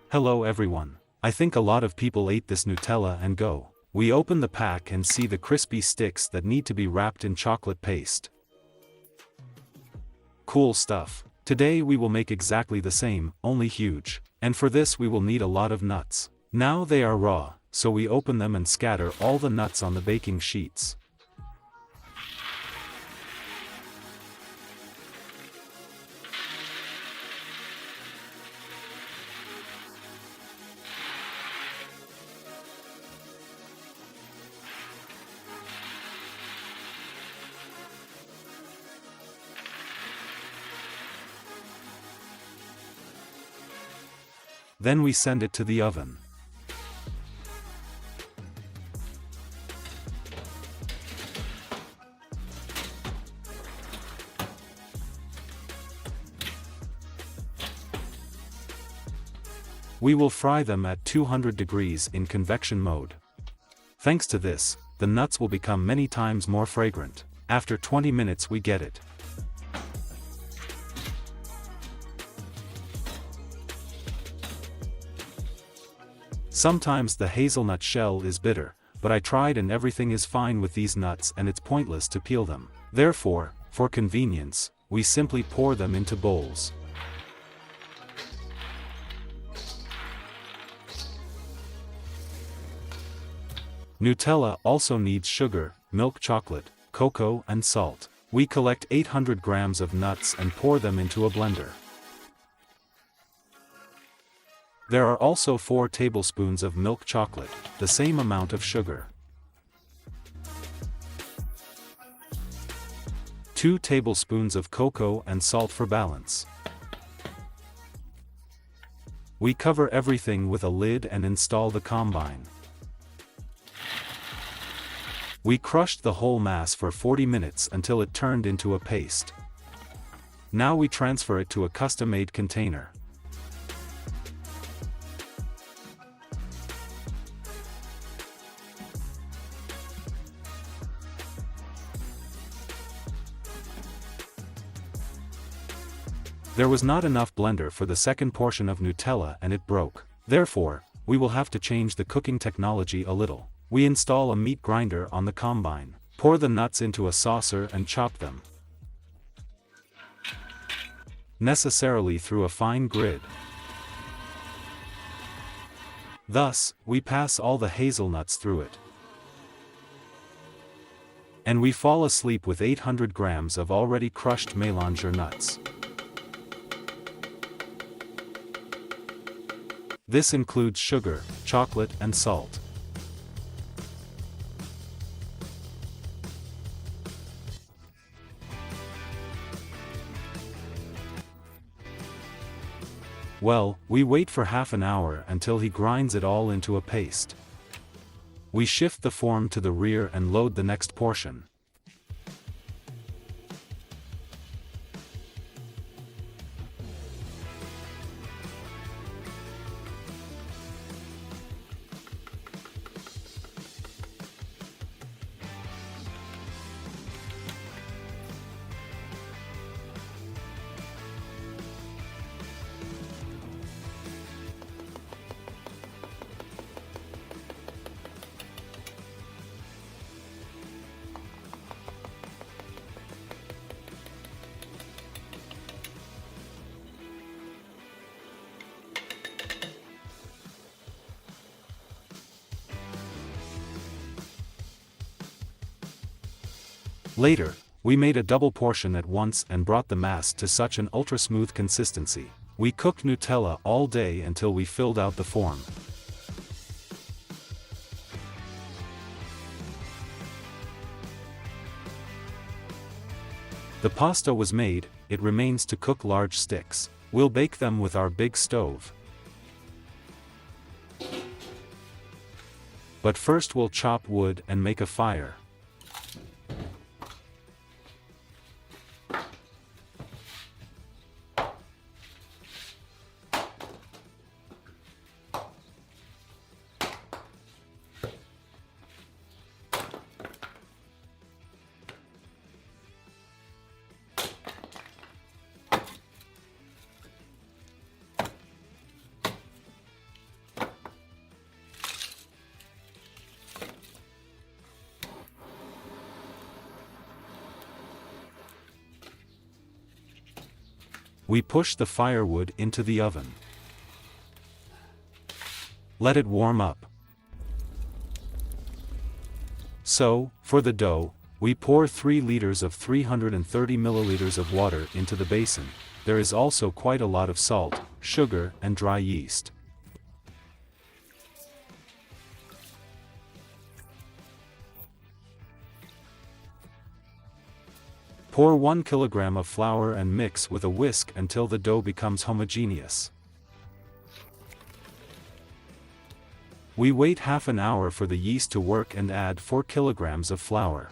Hello everyone. I think a lot of people ate this Nutella and go. We open the pack and see the crispy sticks that need to be wrapped in chocolate paste. Cool stuff. Today we will make exactly the same, only huge. And for this we will need a lot of nuts. Now they are raw, so we open them and scatter all the nuts on the baking sheets. Then we send it to the oven. We will fry them at 200 degrees in convection mode. Thanks to this, the nuts will become many times more fragrant. After 20 minutes we get it. Sometimes the hazelnut shell is bitter, but I tried and everything is fine with these nuts and it's pointless to peel them. Therefore, for convenience, we simply pour them into bowls. Nutella also needs sugar, milk chocolate, cocoa and salt. We collect 800 grams of nuts and pour them into a blender. There are also 4 tablespoons of milk chocolate, the same amount of sugar. 2 tablespoons of cocoa and salt for balance. We cover everything with a lid and install the combine. We crushed the whole mass for 40 minutes until it turned into a paste. Now we transfer it to a custom-made container. There was not enough blender for the second portion of Nutella and it broke. Therefore, we will have to change the cooking technology a little. We install a meat grinder on the combine. Pour the nuts into a saucer and chop them. Necessarily through a fine grid. Thus, we pass all the hazelnuts through it. And we fall asleep with 800 grams of already crushed mélanger nuts. This includes sugar, chocolate and salt. Well, we wait for half an hour until he grinds it all into a paste. We shift the form to the rear and load the next portion. Later, we made a double portion at once and brought the mass to such an ultra-smooth consistency. We cooked Nutella all day until we filled out the form. The pasta was made, it remains to cook large sticks. We'll bake them with our big stove. But first we'll chop wood and make a fire. We push the firewood into the oven. Let it warm up. So, for the dough, we pour 3 liters of 330 milliliters of water into the basin. There is also quite a lot of salt, sugar, and dry yeast. Pour 1 kilogram of flour and mix with a whisk until the dough becomes homogeneous. We wait half an hour for the yeast to work and add 4 kilograms of flour.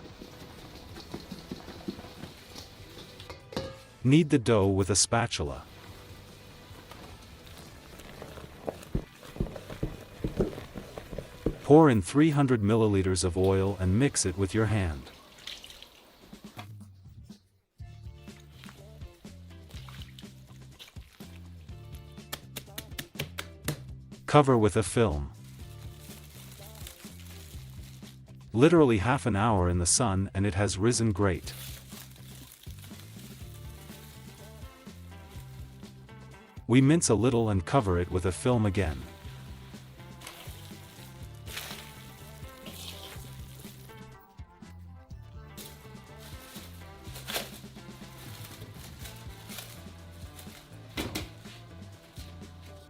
Knead the dough with a spatula. Pour in 300 milliliters of oil and mix it with your hand. Cover with a film. Literally half an hour in the sun and it has risen great. We mince a little and cover it with a film again.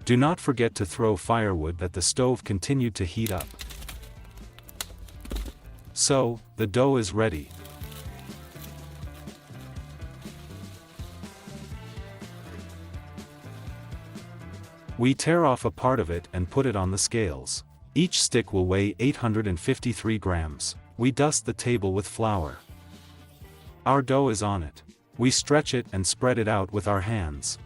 Do not forget to throw firewood that the stove continued to heat up. So, the dough is ready. We tear off a part of it and put it on the scales. Each stick will weigh 853 grams. We dust the table with flour. Our dough is on it. We stretch it and spread it out with our hands.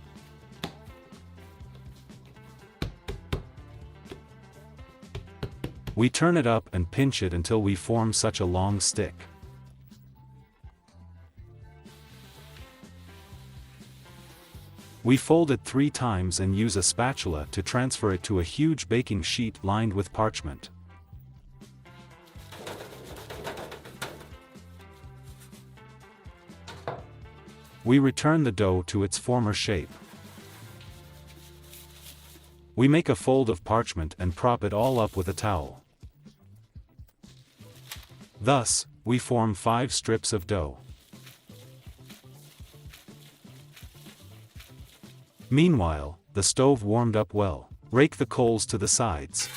We turn it up and pinch it until we form such a long stick. We fold it 3 times and use a spatula to transfer it to a huge baking sheet lined with parchment. We return the dough to its former shape. We make a fold of parchment and prop it all up with a towel. Thus, we form 5 strips of dough. Meanwhile, the stove warmed up well. Rake the coals to the sides.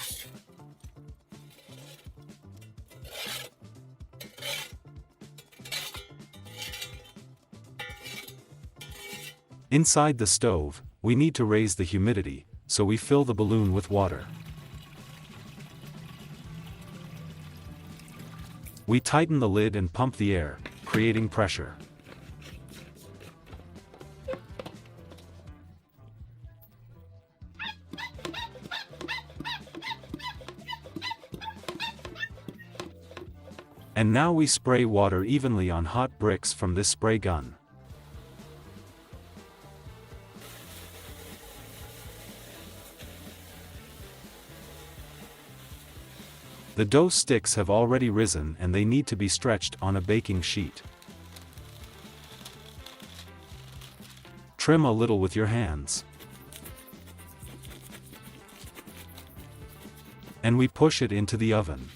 Inside the stove, we need to raise the humidity, so we fill the balloon with water. We tighten the lid and pump the air, creating pressure. And now we spray water evenly on hot bricks from this spray gun. The dough sticks have already risen and they need to be stretched on a baking sheet. Trim a little with your hands. And we push it into the oven.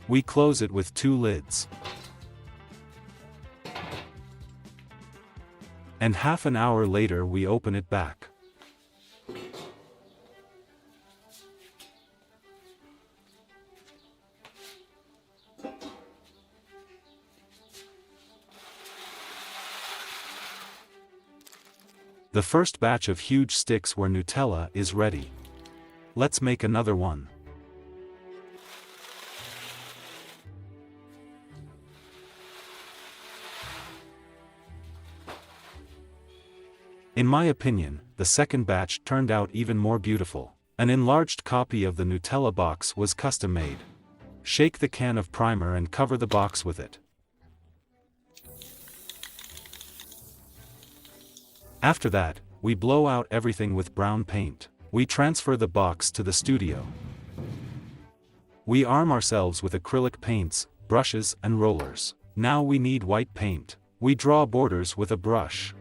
We close it with 2 lids. And half an hour later we open it back. The first batch of huge sticks where Nutella is ready. Let's make another one. In my opinion, the second batch turned out even more beautiful. An enlarged copy of the Nutella box was custom made. Shake the can of primer and cover the box with it. After that, we blow out everything with brown paint. We transfer the box to the studio. We arm ourselves with acrylic paints, brushes and rollers. Now we need white paint. We draw borders with a brush.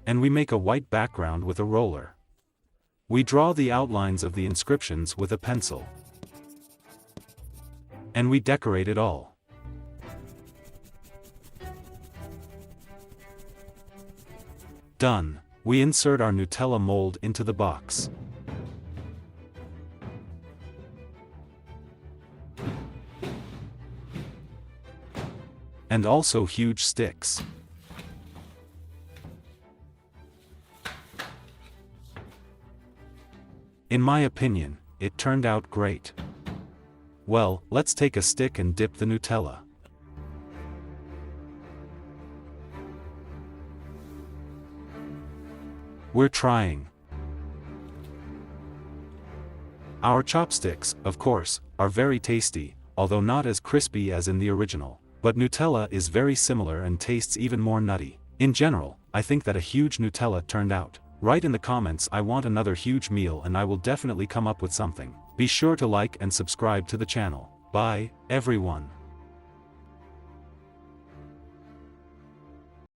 And we make a white background with a roller. We draw the outlines of the inscriptions with a pencil. And we decorate it all. Done. We insert our Nutella mold into the box. And also huge sticks. In my opinion, it turned out great. Well, let's take a stick and dip the Nutella. We're trying. Our chopsticks, of course, are very tasty, although not as crispy as in the original. But Nutella is very similar and tastes even more nutty. In general, I think that a huge Nutella turned out. Write in the comments I want another huge meal and I will definitely come up with something. Be sure to like and subscribe to the channel. Bye, everyone.